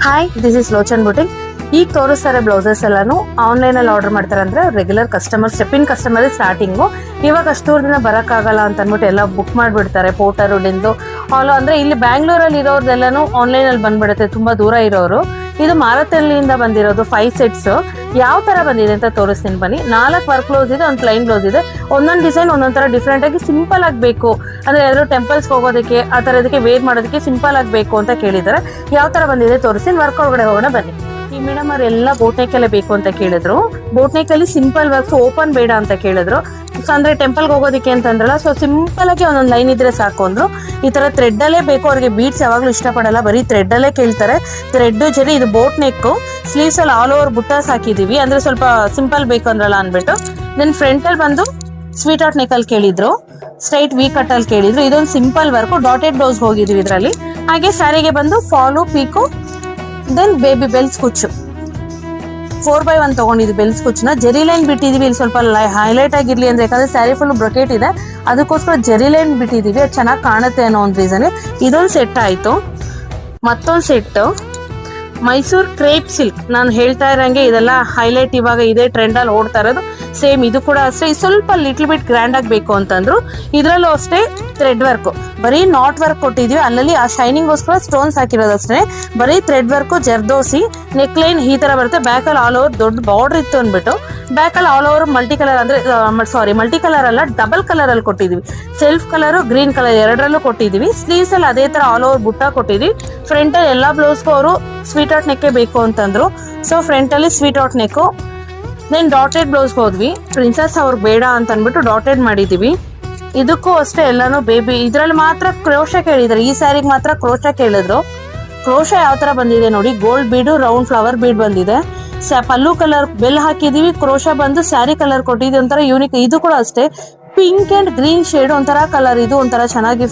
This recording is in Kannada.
Hi, this is Lochan boutique. ಈಗ ತೋರಿಸ್ತಾರೆ ಬ್ಲೌಸಸ್ ಎಲ್ಲಾನು ಆನ್ಲೈನಲ್ಲಿ ಆರ್ಡರ್ ಮಾಡ್ತಾರೆ ಅಂದ್ರೆ ರೆಗ್ಯುಲರ್ ಕಸ್ಟಮರ್ ಸ್ಟೆಪಿನ್ ಕಸ್ಟಮರ್ ಸ್ಟಾರ್ಟಿಂಗು. ಇವಾಗ ಅಷ್ಟೂರು ದಿನ ಬರೋಕ್ಕಾಗಲ್ಲ ಅಂತ ಅಂದ್ಬಿಟ್ಟು ಎಲ್ಲ ಬುಕ್ ಮಾಡಿಬಿಡ್ತಾರೆ ಪೋಟರುಡಿಂದು ಆಲ್. ಅಂದರೆ ಇಲ್ಲಿ ಬ್ಯಾಂಗ್ಳೂರಲ್ಲಿ ಇರೋರ್ದೆಲ್ಲನೂ ಆನ್ಲೈನಲ್ಲಿ ಬಂದ್ಬಿಡುತ್ತೆ, ತುಂಬ ದೂರ ಇರೋರು. ಇದು ಮಾರತಳ್ಳಿಯಿಂದ ಬಂದಿರೋದು 5 ಸೆಟ್ಸ್. ಯಾವ ಥರ ಬಂದಿದೆ ಅಂತ ತೋರಿಸ್ತೀನಿ ಬನ್ನಿ. 4 ವರ್ಕ್ ಬ್ಲೌಸ್ ಇದೆ, ಒಂದು ಪ್ಲೈನ್ ಬ್ಲೌಸ್ ಇದೆ. ಒಂದೊಂದು ಡಿಸೈನ್ ಒಂದೊಂದು ಥರ ಡಿಫ್ರೆಂಟ್ ಆಗಿ ಸಿಂಪಲ್ ಆಗಬೇಕು ಅಂದರೆ ಯಾರು ಟೆಂಪಲ್ಸ್ಗೆ ಹೋಗೋದಕ್ಕೆ ಆ ಥರದಕ್ಕೆ ವೇರ್ ಮಾಡೋದಕ್ಕೆ ಸಿಂಪಲ್ ಆಗಬೇಕು ಅಂತ ಕೇಳಿದ್ದಾರೆ. ಯಾವ ಥರ ಬಂದಿದೆ ತೋರಿಸ್ತೀನಿ. ವರ್ಕ್ ಒಳಗಡೆ ಹೋಗೋಣ ಬನ್ನಿ. ಈ ಮೇಡಮ್ ಅವ್ರು ಎಲ್ಲ ಬೋಟ್ನೇಕಲ್ಲೇ ಬೇಕು ಅಂತ ಕೇಳಿದ್ರು. ಬೋಟ್ನೇಕಲ್ಲಿ ಸಿಂಪಲ್ ವರ್ಕ್ಸ್, ಓಪನ್ ಬೇಡ ಅಂತ ಕೇಳಿದ್ರು. ಅಂದ್ರೆ ಟೆಂಪಲ್ಗೆ ಹೋಗೋದಕ್ಕೆ ಅಂತಂದ್ರಲ್ಲ, ಸೊ ಸಿಂಪಲ್ ಆಗಿ ಒಂದೊಂದು ಲೈನ್ ಇದ್ರೆ ಸಾಕು ಅಂದ್ರು. ಈ ತರ ಥ್ರೆಡ್ ಅಲ್ಲೇ ಬೇಕು ಅವ್ರಿಗೆ. ಬೀಡ್ಸ್ ಯಾವಾಗ್ಲೂ ಇಷ್ಟಪಡಲ್ಲ, ಬರೀ ಥ್ರೆಡ್ ಅಲ್ಲೇ ಕೇಳ್ತಾರೆ. ಥ್ರೆಡ್ ಜರಿ ಇದು ಬೋಟ್ ನೆಕ್, ಸ್ಲೀವ್ಸ್ ಅಲ್ಲಿ ಆಲ್ ಓವರ್ ಬುಟ್ಟಾಸ್ ಹಾಕಿದೀವಿ, ಅಂದ್ರೆ ಸ್ವಲ್ಪ ಸಿಂಪಲ್ ಬೇಕು ಅಂದ್ರಲ್ಲ ಅನ್ಬಿಟ್ಟು. ದೆನ್ ಫ್ರಂಟ್ ಅಲ್ಲಿ ಬಂದು ಸ್ವೀಟ್ ಆರ್ಟ್ ನೆಕ್ ಅಲ್ಲಿ ಕೇಳಿದ್ರು, ಸ್ಟ್ರೈಟ್ ವಿ ಕಟ್ ಅಲ್ಲಿ ಕೇಳಿದ್ರು. ಇದೊಂದು ಸಿಂಪಲ್ ವರ್ಕ್, ಡಾಟೆಡ್ ಬ್ಲೌಸ್ ಹೋಗಿದ್ವಿ ಇದರಲ್ಲಿ. ಹಾಗೆ ಸ್ಯಾರಿಗೆ ಬಂದು ಫಾಲು ಪೀಕು, ದೆನ್ ಬೇಬಿ ಬೆಲ್ಸ್ ಕುಚ್ಚು 4x1 ತಗೊಂಡಿದ್ವಿ. ಬೆಲ್ಸ್ ಕುಚ್ಚನ ಜೆರಿ ಲೈನ್ ಬಿಟ್ಟಿದೀವಿ, ಇಲ್ಲಿ ಸ್ವಲ್ಪ ಹೈಲೈಟ್ ಆಗಿರ್ಲಿ ಅಂದ್ರೆ, ಯಾಕಂದ್ರೆ ಸ್ಯಾರಿ ಫುಲ್ ಬ್ರೊಕೆಟ್ ಇದೆ, ಅದಕ್ಕೋಸ್ಕರ ಜೆರಿ ಲೈನ್ ಬಿಟ್ಟಿದೀವಿ, ಅದು ಚೆನ್ನಾಗಿ ಕಾಣುತ್ತೆ ಅನ್ನೋ ಒಂದು ರೀಸನ್. ಇದೊಂದು ಸೆಟ್ ಆಯ್ತು. ಮತ್ತೊಂದು ಸೆಟ್ ಮೈಸೂರ್ ಕ್ರೇಪ್ ಸಿಲ್ಕ್. ನಾನು ಹೇಳ್ತಾ ಇರಂಗೆ ಇದೆಲ್ಲ ಹೈಲೈಟ್, ಇವಾಗ ಇದೇ ಟ್ರೆಂಡ್ ಅಲ್ಲಿ ಓಡ್ತಾ ಇರೋದು. ಸೇಮ್ ಇದು ಕೂಡ ಅಷ್ಟೇ, ಸ್ವಲ್ಪ ಲಿಟ್ಲ್ ಬಿಟ್ ಗ್ರ್ಯಾಂಡ್ ಆಗಬೇಕು ಅಂತಂದ್ರು. ಇದ್ರಲ್ಲೂ ಅಷ್ಟೇ ಥ್ರೆಡ್ ವರ್ಕ್, ಬರೀ ನಾಟ್ ವರ್ಕ್ ಕೊಟ್ಟಿದ್ವಿ, ಅಲ್ಲಲ್ಲಿ ಆ ಶೈನಿಂಗ್ಗೋಸ್ಕರ ಸ್ಟೋನ್ಸ್ ಹಾಕಿರೋದು ಅಷ್ಟೇ. ಬರೀ thread work, zardozi neck line ಈ ತರ ಬರುತ್ತೆ. ಬ್ಯಾಕ್ ಅಲ್ಲಿ ಆಲ್ ಓವರ್ ದೊಡ್ಡ ಬಾರ್ಡರ್ ಇತ್ತು ಅಂದ್ಬಿಟ್ಟು ಬ್ಯಾಕ್ ಅಲ್ಲಿ ಆಲ್ ಓವರ್ ಮಲ್ಟಿ ಕಲರ್, ಅಂದ್ರೆ ಮಲ್ಟಿ ಕಲರ್ ಅಲ್ಲ, ಡಬಲ್ ಕಲರ್ ಅಲ್ಲಿ ಕೊಟ್ಟಿದ್ವಿ. ಸೆಲ್ಫ್ ಕಲರ್, ಗ್ರೀನ್ ಕಲರ್ ಎರಡರಲ್ಲೂ ಕೊಟ್ಟಿದೀವಿ. ಸ್ಲೀವ್ಸ್ ಅಲ್ಲಿ ಅದೇ ತರ ಆಲ್ ಓವರ್ ಬುಟ್ಟ ಕೊಟ್ಟಿದ್ವಿ. ಫ್ರಂಟ್ ಅಲ್ಲಿ ಎಲ್ಲಾ ಬ್ಲೌಸ್ಗೂ ಅವರು ಸ್ವೀಟ್ ಆರ್ಟ್ ನೆಕ್ ಬೇಕು ಅಂತಂದ್ರು, ಸೊ ಫ್ರಂಟ್ ಅಲ್ಲಿ sweetheart neck. Then dotted blouse ಹೋದ್ವಿ. ಪ್ರಿನ್ಸಸ್ ಅವ್ರಿಗೆ ಬೇಡ ಅಂತ ಅಂದ್ಬಿಟ್ಟು ಡಾಟೆಡ್ ಮಾಡಿದೀವಿ. ಇದಕ್ಕೂ ಅಷ್ಟೇ ಎಲ್ಲಾನು ಬೇಬಿ. ಇದ್ರಲ್ಲಿ ಮಾತ್ರ ಕ್ರೋಶ ಕೇಳಿದ್ರು, ಈ ಸ್ಯಾರಿಗೆ ಮಾತ್ರ ಕ್ರೋಶ ಕೇಳಿದ್ರು. ಕ್ರೋಶ ಯಾವ ತರ ಬಂದಿದೆ ನೋಡಿ, ಗೋಲ್ಡ್ ಬೀಡು, ರೌಂಡ್ ಫ್ಲವರ್ ಬೀಡ್ ಬಂದಿದೆ. ಪಲ್ಲು ಕಲರ್ ಬೆಲ್ ಹಾಕಿದೀವಿ, ಕ್ರೋಶ ಬಂದು ಸ್ಯಾರಿ ಕಲರ್ ಕೊಟ್ಟಿದ್ವಿ, ಒಂಥರ ಯೂನಿಕ್. ಇದು ಕೂಡ ಅಷ್ಟೇ ಪಿಂಕ್ ಅಂಡ್ ಗ್ರೀನ್ ಶೇಡ್ ಒಂಥರ ಕಲರ್, ಇದು ಒಂಥರ ಚೆನ್ನಾಗಿ